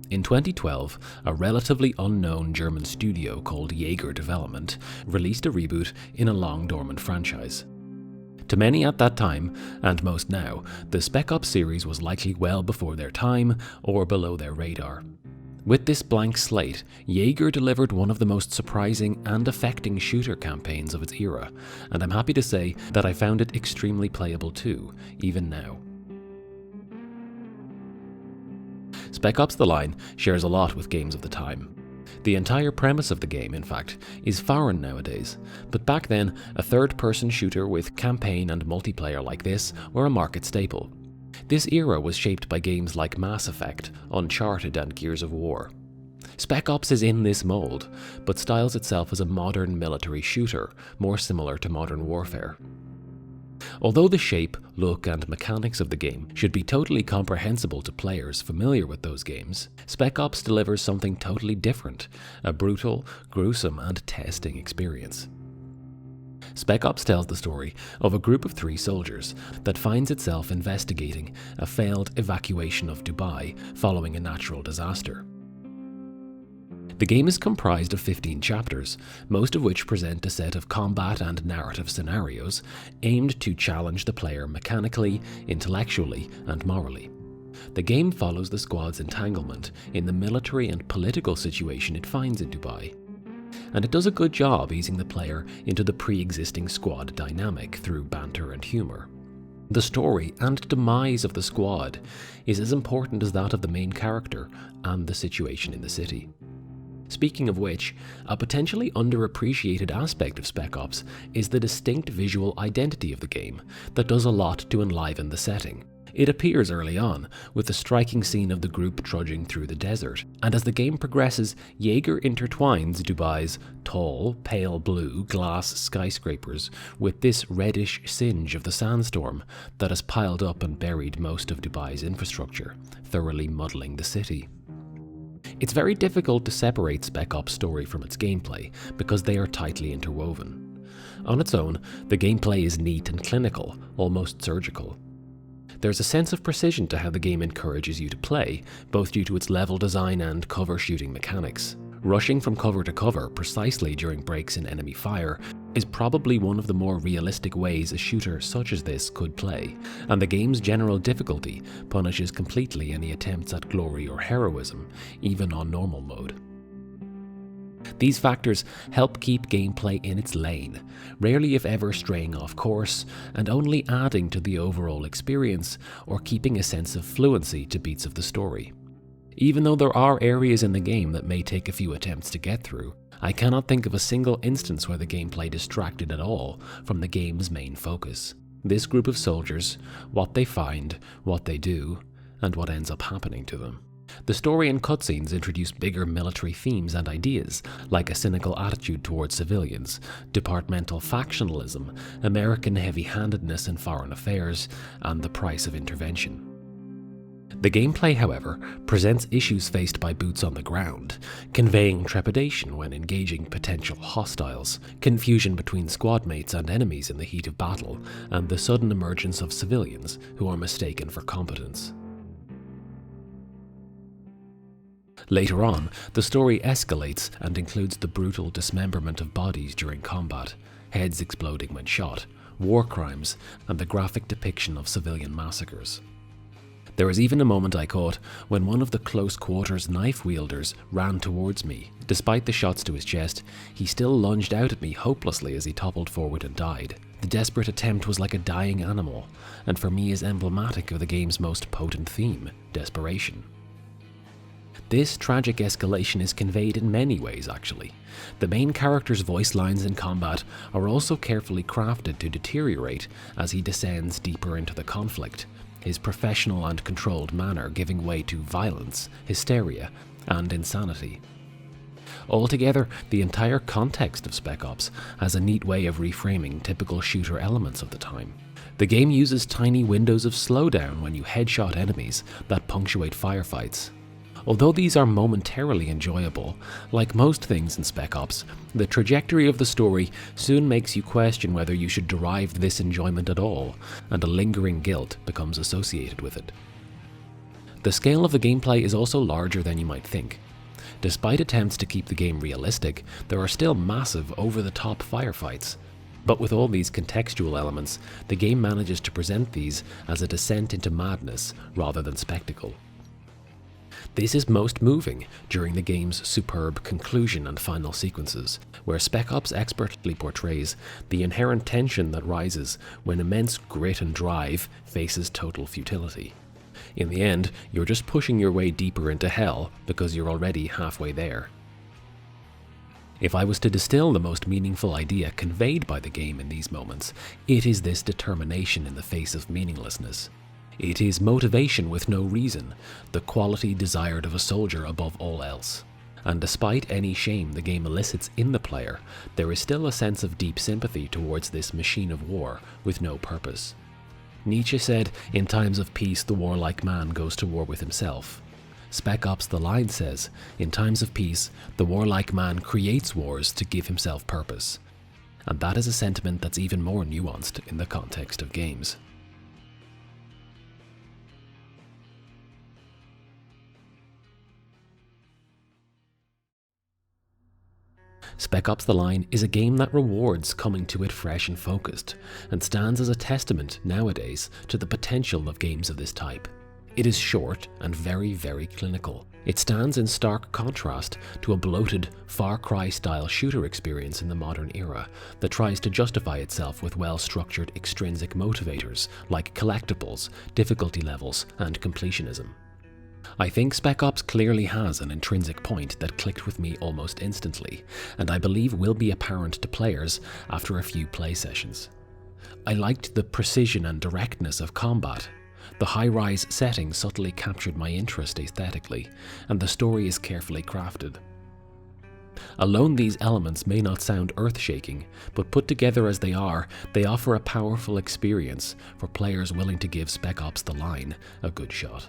In 2012, a relatively unknown German studio called Jaeger Development released a reboot in a long-dormant franchise. To many at that time, and most now, the Spec Ops series was likely well before their time or below their radar. With this blank slate, Jaeger delivered one of the most surprising and affecting shooter campaigns of its era, and I'm happy to say that I found it extremely playable too, even now. Spec Ops: The Line shares a lot with games of the time. The entire premise of the game, in fact, is foreign nowadays, but back then, a third-person shooter with campaign and multiplayer like this were a market staple. This era was shaped by games like Mass Effect, Uncharted and Gears of War. Spec Ops is in this mold, but styles itself as a modern military shooter, more similar to Modern Warfare. Although the shape, look and mechanics of the game should be totally comprehensible to players familiar with those games, Spec Ops delivers something totally different, a brutal, gruesome and testing experience. Spec Ops tells the story of a group of 3 soldiers that finds itself investigating a failed evacuation of Dubai following a natural disaster. The game is comprised of 15 chapters, most of which present a set of combat and narrative scenarios aimed to challenge the player mechanically, intellectually, and morally. The game follows the squad's entanglement in the military and political situation it finds in Dubai, and it does a good job easing the player into the pre-existing squad dynamic through banter and humour. The story and demise of the squad is as important as that of the main character and the situation in the city. Speaking of which, a potentially underappreciated aspect of Spec Ops is the distinct visual identity of the game that does a lot to enliven the setting. It appears early on, with the striking scene of the group trudging through the desert, and as the game progresses, Jaeger intertwines Dubai's tall, pale blue glass skyscrapers with this reddish singe of the sandstorm that has piled up and buried most of Dubai's infrastructure, thoroughly muddling the city. It's very difficult to separate Spec Ops' story from its gameplay because they are tightly interwoven. On its own, the gameplay is neat and clinical, almost surgical. There's a sense of precision to how the game encourages you to play, both due to its level design and cover shooting mechanics. Rushing from cover to cover precisely during breaks in enemy fire is probably one of the more realistic ways a shooter such as this could play, and the game's general difficulty punishes completely any attempts at glory or heroism, even on normal mode. These factors help keep gameplay in its lane, rarely if ever straying off course, and only adding to the overall experience or keeping a sense of fluency to beats of the story. Even though there are areas in the game that may take a few attempts to get through, I cannot think of a single instance where the gameplay distracted at all from the game's main focus. This group of soldiers, what they find, what they do, and what ends up happening to them. The story and cutscenes introduce bigger military themes and ideas, like a cynical attitude towards civilians, departmental factionalism, American heavy-handedness in foreign affairs, and the price of intervention. The gameplay, however, presents issues faced by boots on the ground, conveying trepidation when engaging potential hostiles, confusion between squad mates and enemies in the heat of battle, and the sudden emergence of civilians who are mistaken for combatants. Later on, the story escalates and includes the brutal dismemberment of bodies during combat, heads exploding when shot, war crimes, and the graphic depiction of civilian massacres. There was even a moment I caught when one of the close-quarters knife wielders ran towards me. Despite the shots to his chest, he still lunged out at me hopelessly as he toppled forward and died. The desperate attempt was like a dying animal, and for me is emblematic of the game's most potent theme, desperation. This tragic escalation is conveyed in many ways, actually. The main character's voice lines in combat are also carefully crafted to deteriorate as he descends deeper into the conflict, his professional and controlled manner giving way to violence, hysteria, and insanity. Altogether, the entire context of Spec Ops has a neat way of reframing typical shooter elements of the time. The game uses tiny windows of slowdown when you headshot enemies that punctuate firefights. Although these are momentarily enjoyable, like most things in Spec Ops, the trajectory of the story soon makes you question whether you should derive this enjoyment at all, and a lingering guilt becomes associated with it. The scale of the gameplay is also larger than you might think. Despite attempts to keep the game realistic, there are still massive, over-the-top firefights. But with all these contextual elements, the game manages to present these as a descent into madness rather than spectacle. This is most moving during the game's superb conclusion and final sequences, where Spec Ops expertly portrays the inherent tension that rises when immense grit and drive faces total futility. In the end, you're just pushing your way deeper into hell because you're already halfway there. If I was to distill the most meaningful idea conveyed by the game in these moments, it is this determination in the face of meaninglessness. It is motivation with no reason, the quality desired of a soldier above all else. And despite any shame the game elicits in the player, there is still a sense of deep sympathy towards this machine of war with no purpose. Nietzsche said, "In times of peace, the warlike man goes to war with himself." Spec Ops The Line says, "In times of peace, the warlike man creates wars to give himself purpose." And that is a sentiment that's even more nuanced in the context of games. Spec Ops The Line is a game that rewards coming to it fresh and focused, and stands as a testament nowadays to the potential of games of this type. It is short and very, very clinical. It stands in stark contrast to a bloated Far Cry-style shooter experience in the modern era that tries to justify itself with well-structured extrinsic motivators like collectibles, difficulty levels, and completionism. I think Spec Ops clearly has an intrinsic point that clicked with me almost instantly, and I believe will be apparent to players after a few play sessions. I liked the precision and directness of combat. The high-rise setting subtly captured my interest aesthetically, and the story is carefully crafted. Alone, these elements may not sound earth-shaking, but put together as they are, they offer a powerful experience for players willing to give Spec Ops The Line a good shot.